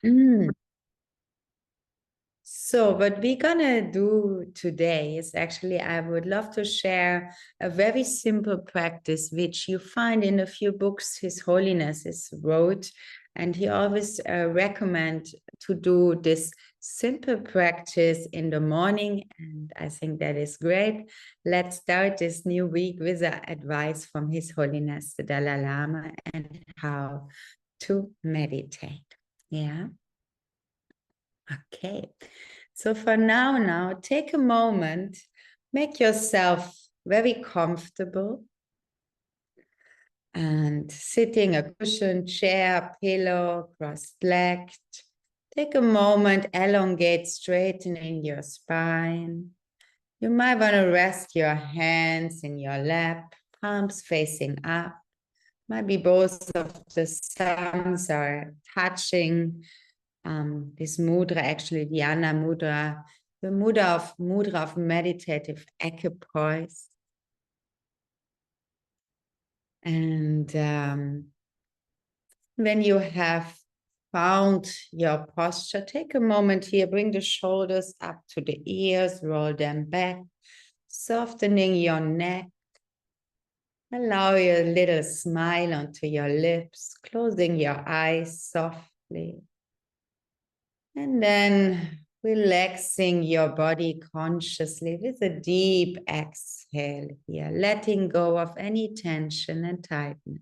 Mm. So what we're gonna do today is actually, I would love to share a very simple practice which you find in a few books His Holiness is wrote, and he always recommend to do this simple practice in the morning, and I think that is great. Let's start this new week with advice from His Holiness the Dalai Lama and how to meditate. Yeah. Okay. So for now, take a moment, make yourself very comfortable and sitting a cushion, chair, pillow, cross-legged. Take a moment, elongate, straightening your spine. You might want to rest your hands in your lap, palms facing up. Maybe both of the thumbs are touching this mudra, actually Dhyana mudra, the mudra of meditative equipoise. And when you have found your posture, take a moment here, bring the shoulders up to the ears, roll them back, softening your neck. Allow a little smile onto your lips, closing your eyes softly. And then relaxing your body consciously with a deep exhale here, letting go of any tension and tightness.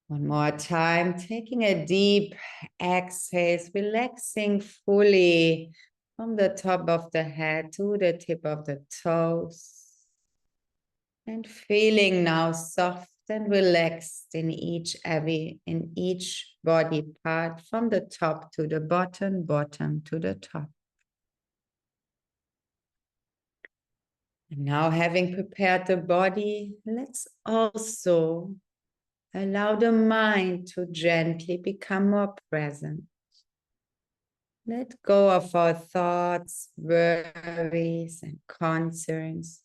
One more time, taking a deep exhale, relaxing fully from the top of the head to the tip of the toes. And feeling now soft and relaxed in each body part, from the top to the bottom, bottom to the top. And now, having prepared the body, let's also allow the mind to gently become more present. Let go of our thoughts, worries, and concerns.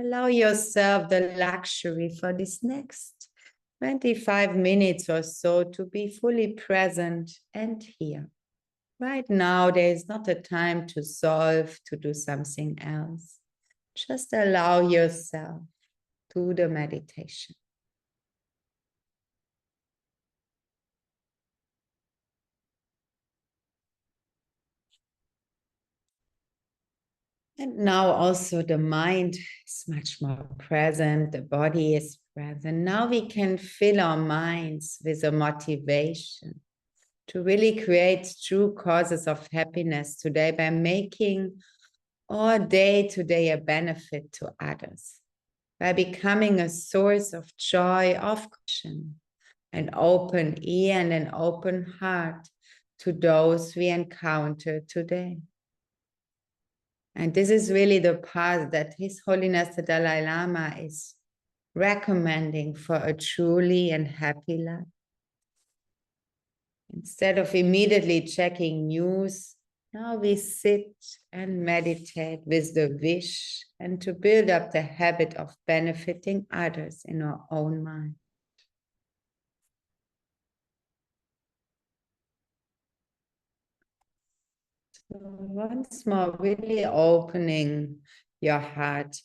Allow yourself the luxury for this next 25 minutes or so to be fully present and here. Right now, there is not a time to solve, to do something else. Just allow yourself to the meditation. And now also the mind is much more present, the body is present. Now we can fill our minds with a motivation to really create true causes of happiness today by making our day today a benefit to others, by becoming a source of joy, of caution, an open ear and an open heart to those we encounter today. And this is really the path that His Holiness the Dalai Lama is recommending for a truly and happy life. Instead of immediately checking news, now we sit and meditate with the wish and to build up the habit of benefiting others in our own mind. So once more, really opening your heart,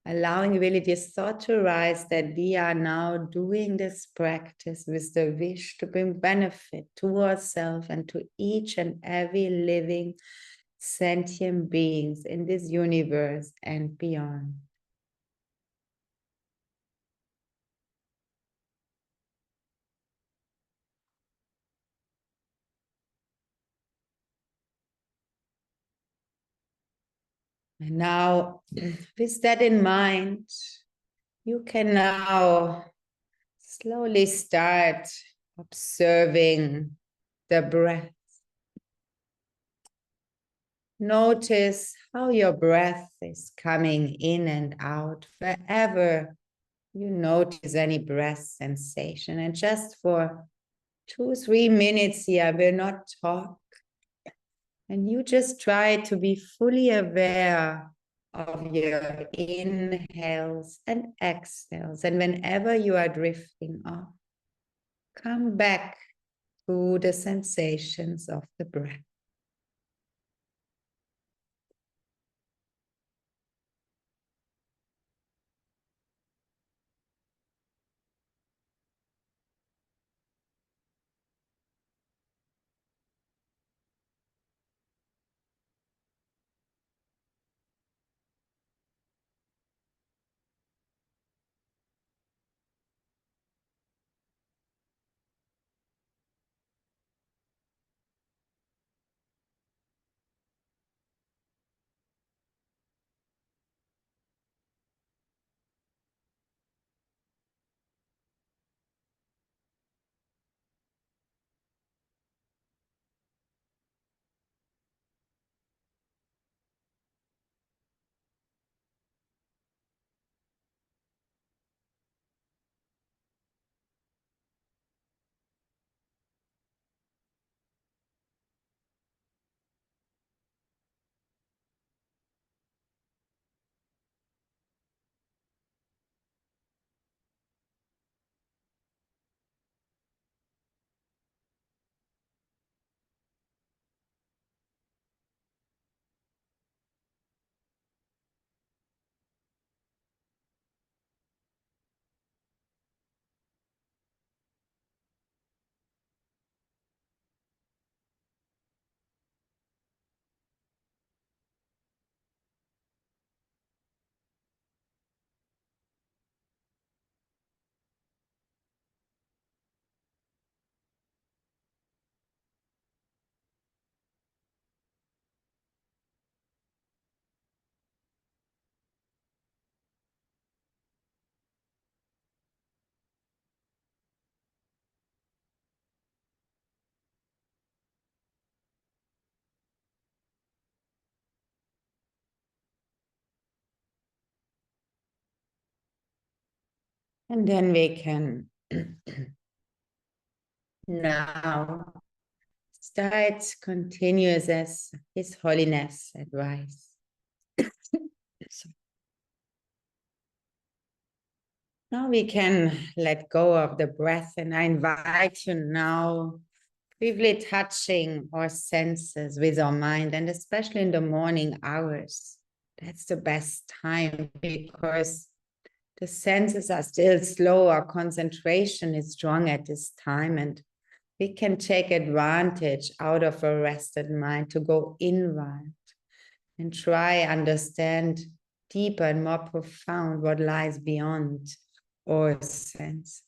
allowing really this thought to rise that we are now doing this practice with the wish to bring benefit to ourselves and to each and every living sentient beings in this universe and beyond. And now, with that in mind, you can now slowly start observing the breath. Notice how your breath is coming in and out wherever you notice any breath sensation. And just for 2-3 minutes here, I will not talk. And you just try to be fully aware of your inhales and exhales. And whenever you are drifting off, come back to the sensations of the breath. And then we can now start continuous as His Holiness advice. So now we can let go of the breath, and I invite you now, briefly touching our senses with our mind, and especially in the morning hours. That's the best time because the senses are still slow, our concentration is strong at this time, and we can take advantage out of a rested mind to go inward and try understand deeper and more profound what lies beyond our senses.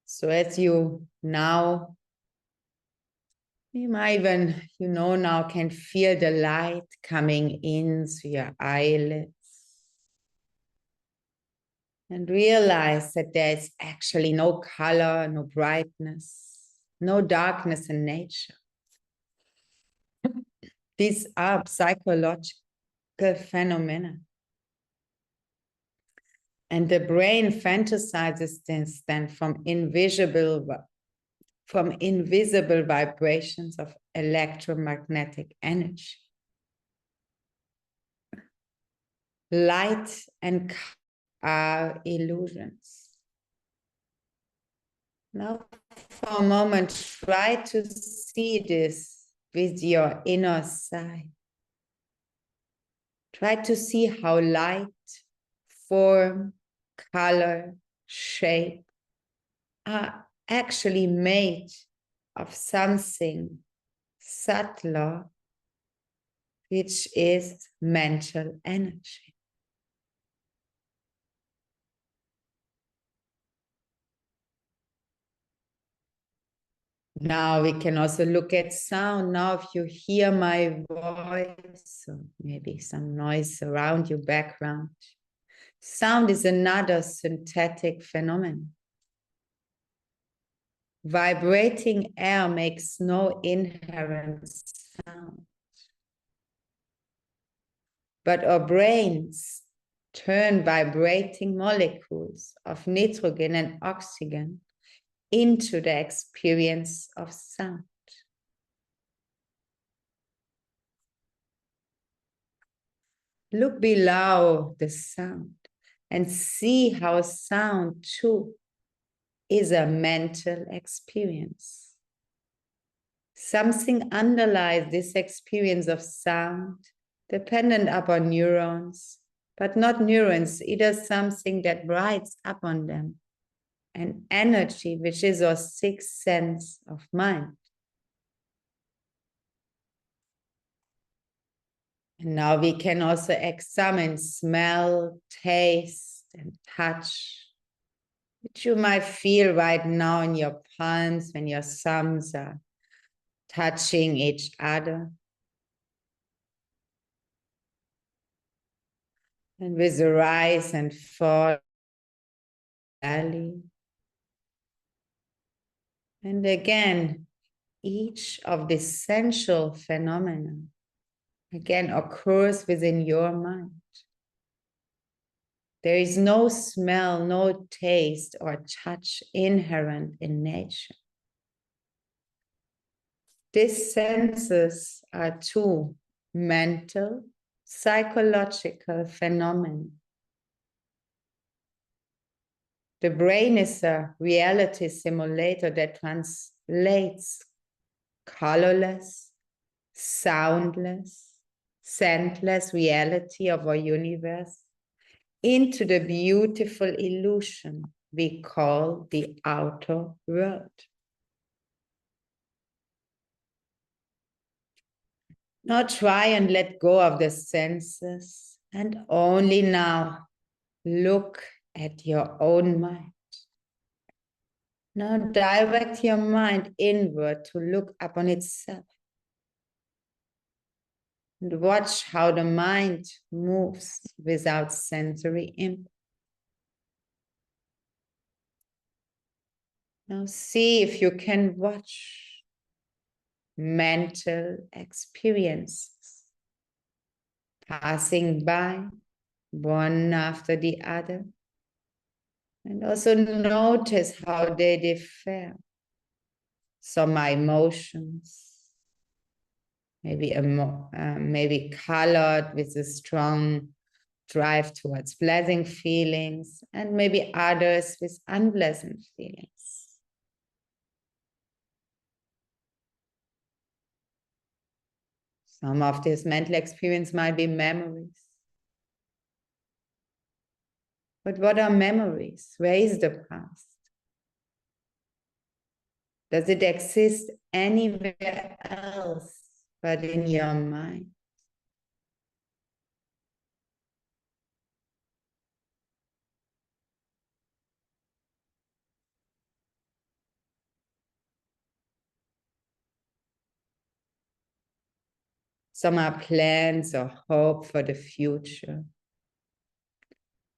So as you now, you might even, now can feel the light coming in through your eyelids. And realize that there's actually no color, no brightness, no darkness in nature. These are psychological phenomena. And the brain fantasizes this then from invisible vibrations of electromagnetic energy. Light and color are illusions. Now, for a moment, try to see this with your inner sight. Try to see how light, form, color, shape are actually made of something subtler, which is mental energy. Now we can also look at sound. Now if you hear my voice, or maybe some noise around your background, sound is another synthetic phenomenon. Vibrating air makes no inherent sound. But our brains turn vibrating molecules of nitrogen and oxygen into the experience of sound. Look below the sound. and see how sound too is a mental experience. Something underlies this experience of sound, dependent upon neurons, but not neurons, either something that rides upon them, an energy which is our sixth sense of mind. And now we can also examine smell, taste, and touch, which you might feel right now in your palms when your thumbs are touching each other. And with the rise and fall belly. And again, each of these sensual phenomena again occurs within your mind. There is no smell, no taste or touch inherent in nature. These senses are two mental, psychological phenomena. The brain is a reality simulator that translates colorless, soundless, scentless reality of our universe into the beautiful illusion we call the outer world. Now try and let go of the senses and only now look at your own mind. Now direct your mind inward to look upon itself. And watch how the mind moves without sensory input. Now see if you can watch mental experiences passing by one after the other. And also notice how they differ. Some are emotions, maybe colored with a strong drive towards pleasant feelings, and maybe others with unpleasant feelings. Some of this mental experience might be memories. But what are memories? Where is the past? Does it exist anywhere else but in your mind? Some are plans or hope for the future.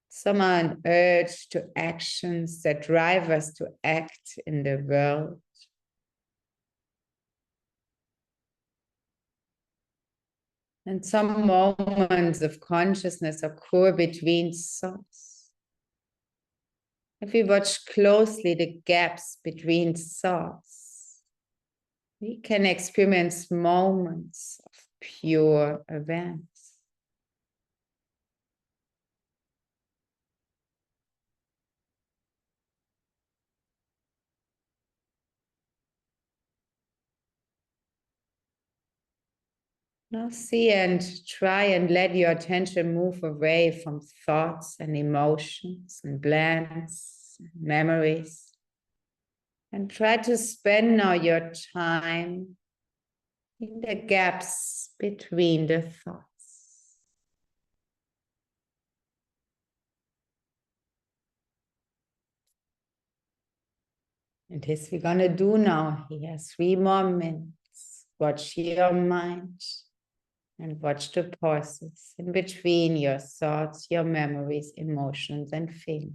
Some are an urge to actions that drive us to act in the world. And some moments of consciousness occur between thoughts. If we watch closely the gaps between thoughts, we can experience moments of pure awareness. Now see and try and let your attention move away from thoughts and emotions and plans, memories. And try to spend now your time in the gaps between the thoughts. And this we're going to do now here. 3 more minutes. Watch your mind and watch the pauses in between your thoughts, your memories, emotions, and feelings.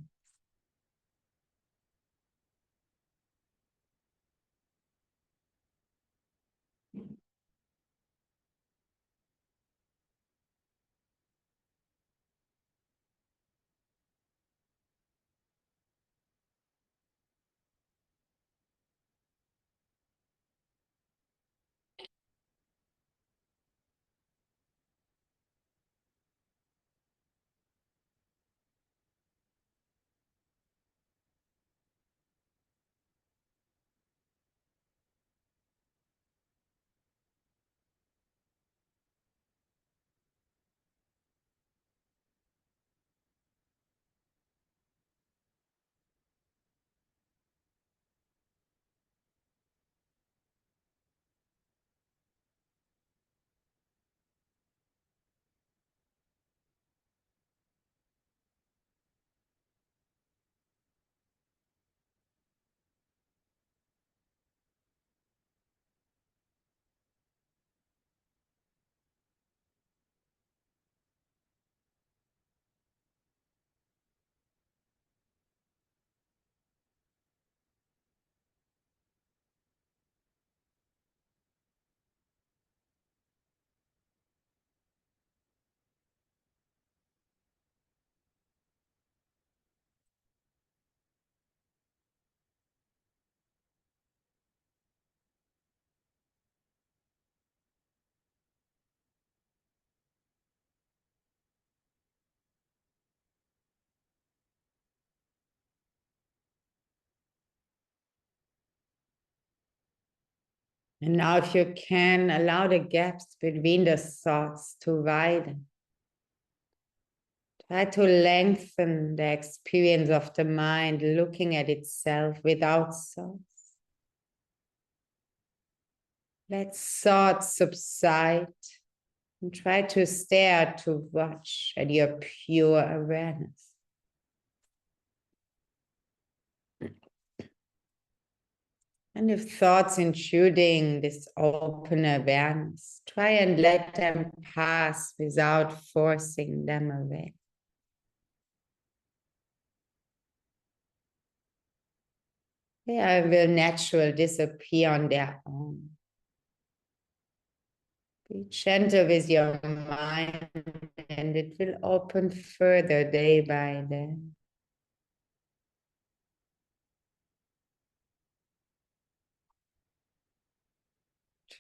And now if you can, allow the gaps between the thoughts to widen. Try to lengthen the experience of the mind, looking at itself without thoughts. Let thoughts subside and try to stare, to watch at your pure awareness. And if thoughts intruding this open awareness, try and let them pass without forcing them away. They will naturally disappear on their own. Be gentle with your mind, and it will open further day by day.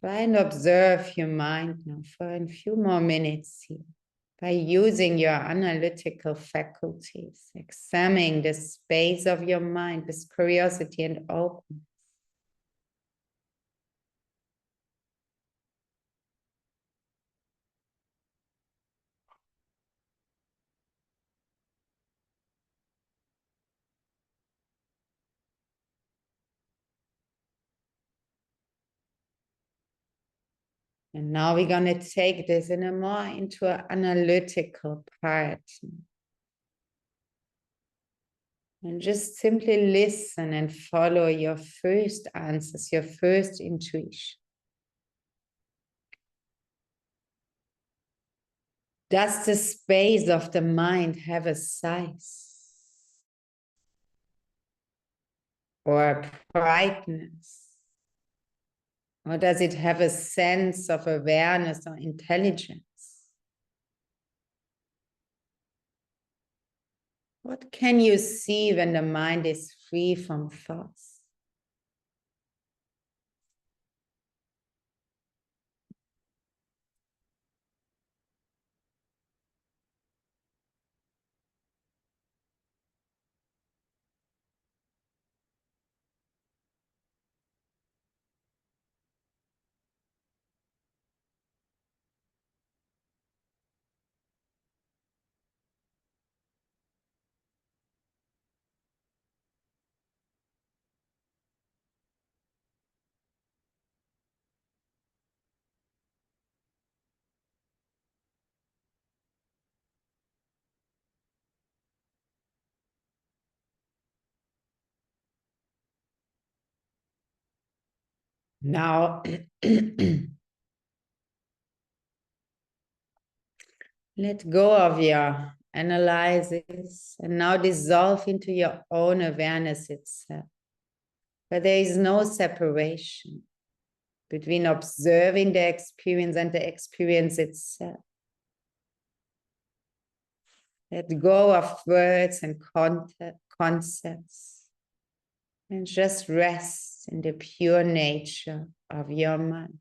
Try and observe your mind now for a few more minutes here by using your analytical faculties, examining the space of your mind with curiosity and openness. And now we're going to take this into an analytical part. And just simply listen and follow your first answers, your first intuition. Does the space of the mind have a size or a brightness? Or does it have a sense of awareness or intelligence? What can you see when the mind is free from thoughts? Now, let go of your analysis and now dissolve into your own awareness itself. But there is no separation between observing the experience and the experience itself. Let go of words and concepts and just rest in the pure nature of your mind.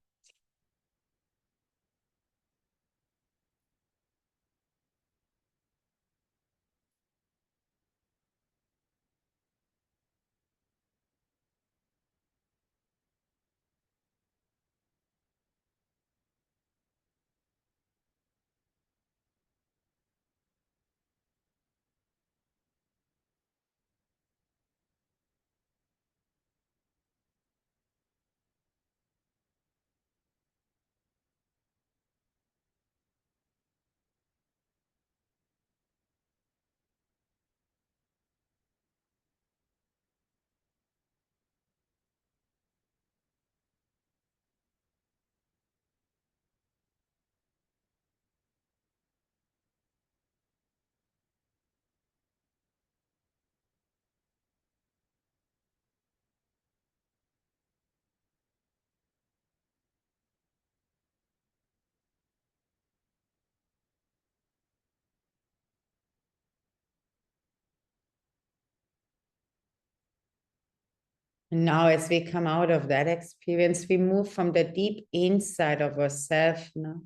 And now as we come out of that experience, we move from the deep inside of ourselves now.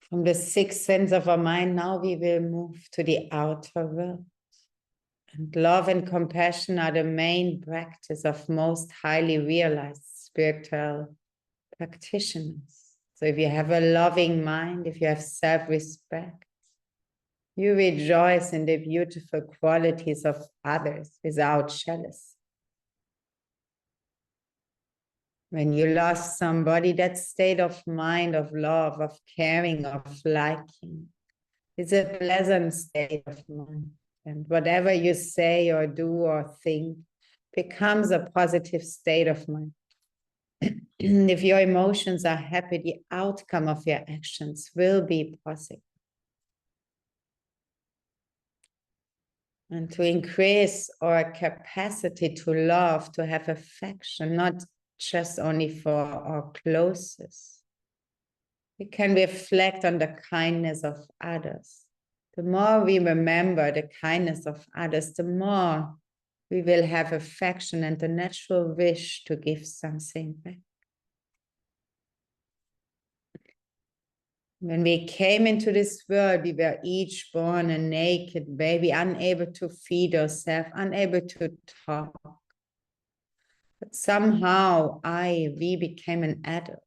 From the sixth sense of our mind, now we will move to the outer world. And love and compassion are the main practice of most highly realized spiritual practitioners. So if you have a loving mind, if you have self-respect, you rejoice in the beautiful qualities of others without jealousy. When you lost somebody, that state of mind, of love, of caring, of liking, is a pleasant state of mind. And whatever you say or do or think becomes a positive state of mind. If your emotions are happy, the outcome of your actions will be positive. And to increase our capacity to love, to have affection, not just only for our closest, we can reflect on the kindness of others. The more we remember the kindness of others, the more we will have affection and the natural wish to give something back. When we came into this world, we were each born a naked baby, unable to feed ourselves, unable to talk. But somehow we became an adult.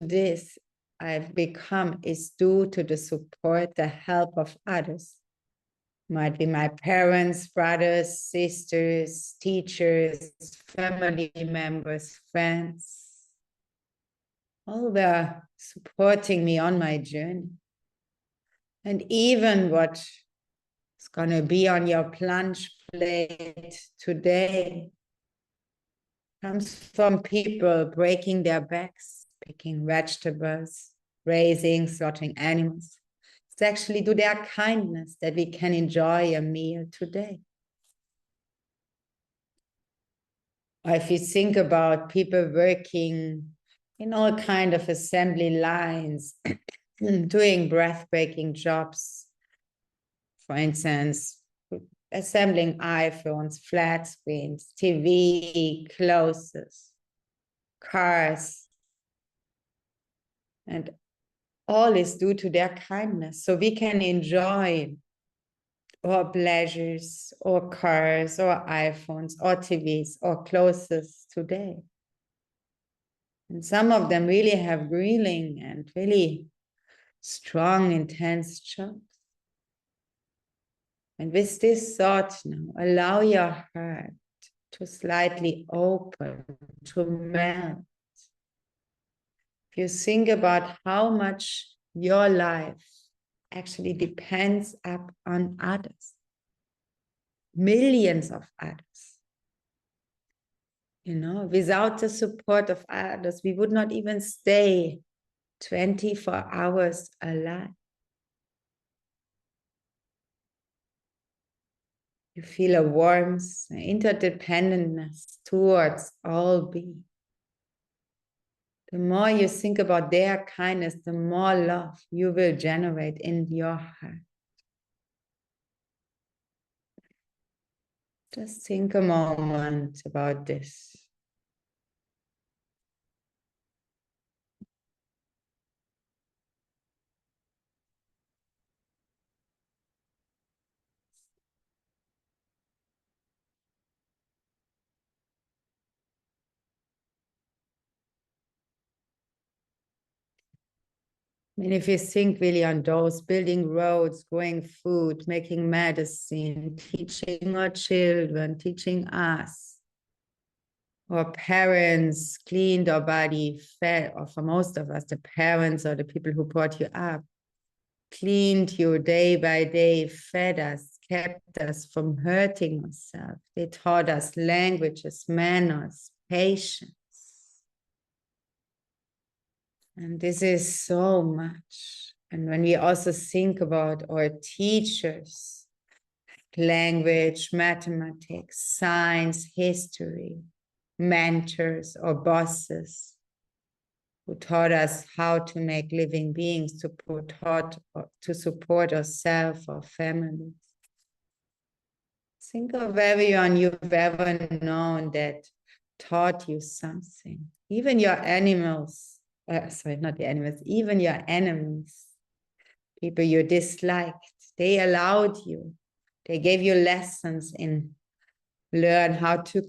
This I've become is due to the support, the help of others. Might be my parents, brothers, sisters, teachers, family members, friends. All were supporting me on my journey. And even what is going to be on your plunge plate today comes from people breaking their backs, picking vegetables, raising, slaughtering animals. It's actually due to their kindness that we can enjoy a meal today. Or if you think about people working in all kinds of assembly lines, doing breathtaking jobs, for instance, assembling iPhones, flat screens, TV, clothes, cars, and all is due to their kindness. So we can enjoy our pleasures, or cars, or iPhones, or TVs, or clothes today. And some of them really have grueling and really strong, intense jobs. And with this thought now, allow your heart to slightly open, to melt. If you think about how much your life actually depends on others, millions of others. You know, without the support of others, we would not even stay 24 hours alive. You feel a warmth, an interdependence towards all beings. The more you think about their kindness, the more love you will generate in your heart. Just think a moment about this. And if you think really on those, building roads, growing food, making medicine, teaching our children, teaching us, our parents cleaned our body, fed, or for most of us, the parents or the people who brought you up, cleaned you day by day, fed us, kept us from hurting ourselves. They taught us languages, manners, patience. And this is so much. And when we also think about our teachers, language, mathematics, science, history, mentors or bosses who taught us how to make living beings, to support ourselves, our families. Think of everyone you've ever known that taught you something. Even your animals. Not the animals, even your enemies, people you disliked, they allowed you. They gave you lessons in learn how to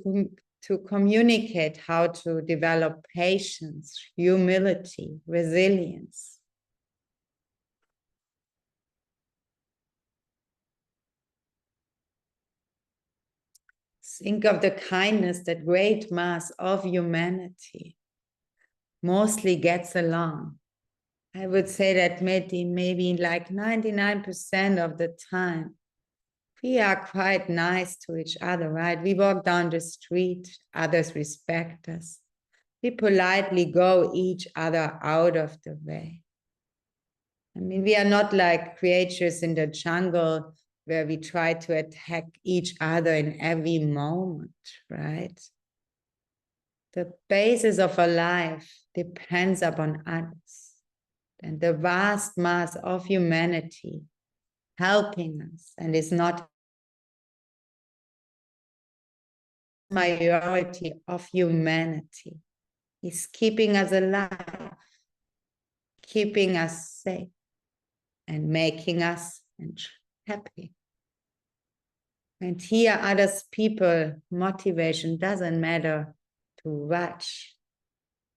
to communicate how to develop patience, humility, resilience. Think of the kindness that great mass of humanity mostly gets along. I would say that maybe like 99% of the time, we are quite nice to each other, right? We walk down the street, others respect us. We politely go each other out of the way. I mean, we are not like creatures in the jungle where we try to attack each other in every moment, right? The basis of a life depends upon others and the vast mass of humanity helping us, and is not majority of humanity, is keeping us alive, keeping us safe, and making us happy. And here others people, motivation doesn't matter too much.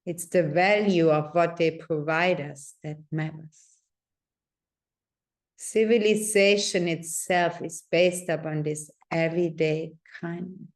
It's the value of what they provide us that matters. Civilization itself is based upon this everyday kindness.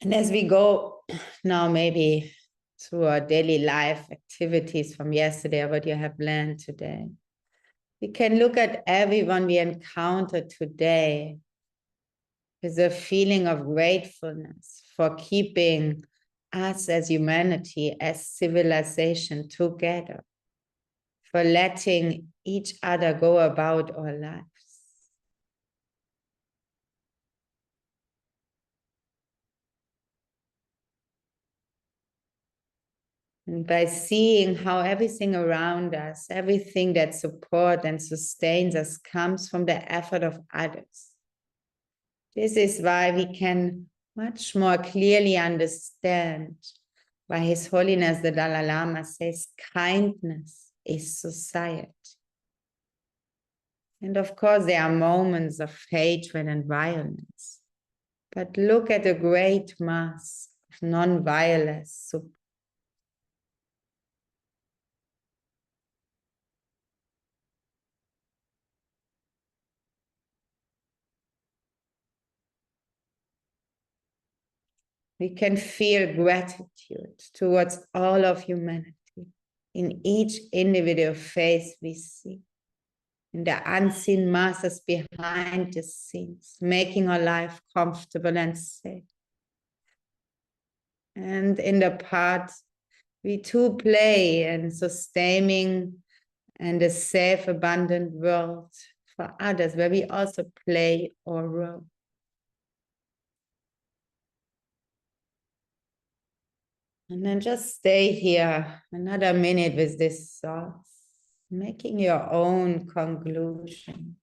And as we go now, maybe through our daily life activities from yesterday, or what you have learned today, we can look at everyone we encountered today with a feeling of gratefulness for keeping us as humanity, as civilization together, for letting each other go about our lives. And by seeing how everything around us, everything that supports and sustains us comes from the effort of others. This is why we can much more clearly understand why His Holiness the Dalai Lama says kindness is society. And of course, there are moments of hatred and violence. But look at the great mass of non-violence. We can feel gratitude towards all of humanity in each individual face we see, in the unseen masses behind the scenes, making our life comfortable and safe. And in the part we too play in sustaining and a safe, abundant world for others, where we also play our role. And then just stay here another minute with this thoughts, making your own conclusion.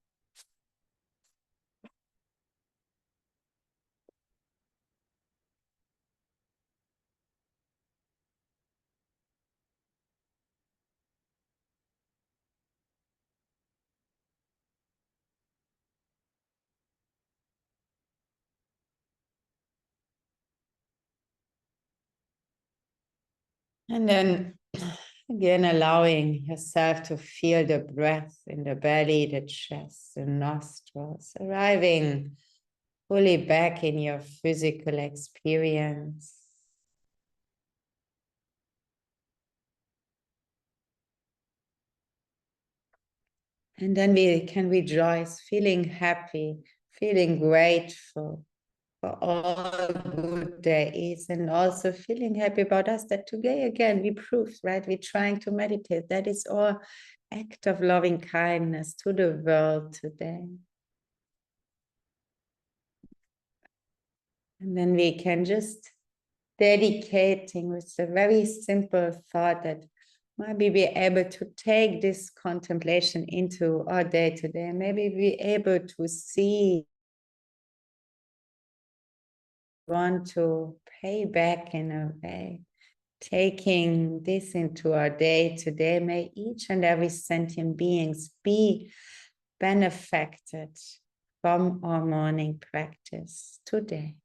And then again, allowing yourself to feel the breath in the belly, the chest, the nostrils, arriving fully back in your physical experience. And then we can rejoice, feeling happy, feeling grateful for all good there is, and also feeling happy about us that today again we proved, right? We're trying to meditate. That is our act of loving kindness to the world today. And then we can just dedicating with a very simple thought that maybe be able to take this contemplation into our day to day, maybe be able to see want to pay back in a way, taking this into our day today. May each and every sentient beings be benefacted from our morning practice today.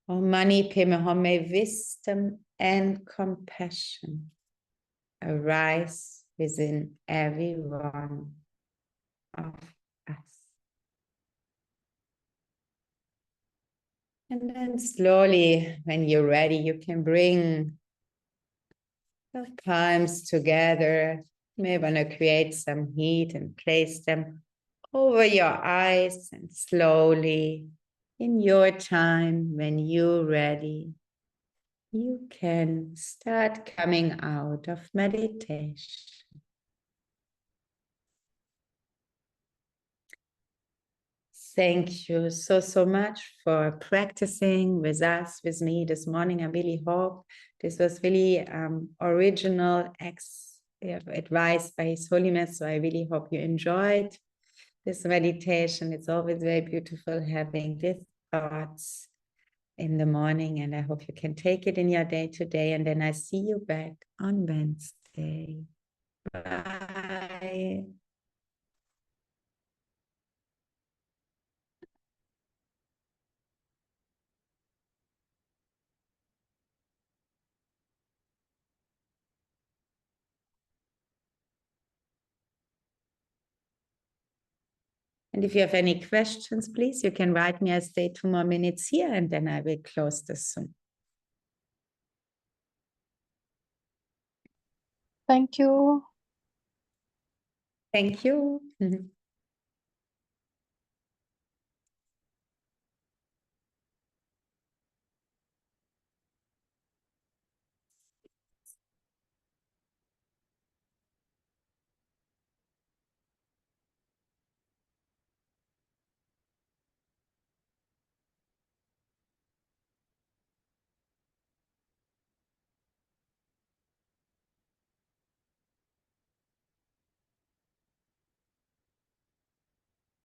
Om Mani Padme Hum, may wisdom and compassion arise within every one of us. And then slowly, when you're ready, you can bring the palms together. You may want to create some heat and place them over your eyes, and slowly, in your time, when you're ready, you can start coming out of meditation. Thank you so much for practicing with us, with me this morning. I really hope this was really original advice by His Holiness. So I really hope you enjoyed this meditation. It's always very beautiful having these thoughts in the morning, and I hope you can take it in your day today. And then I see you back on Wednesday. Bye. And if you have any questions, please, you can write me. I stay 2 more minutes here, and then I will close this soon. Thank you. Thank you.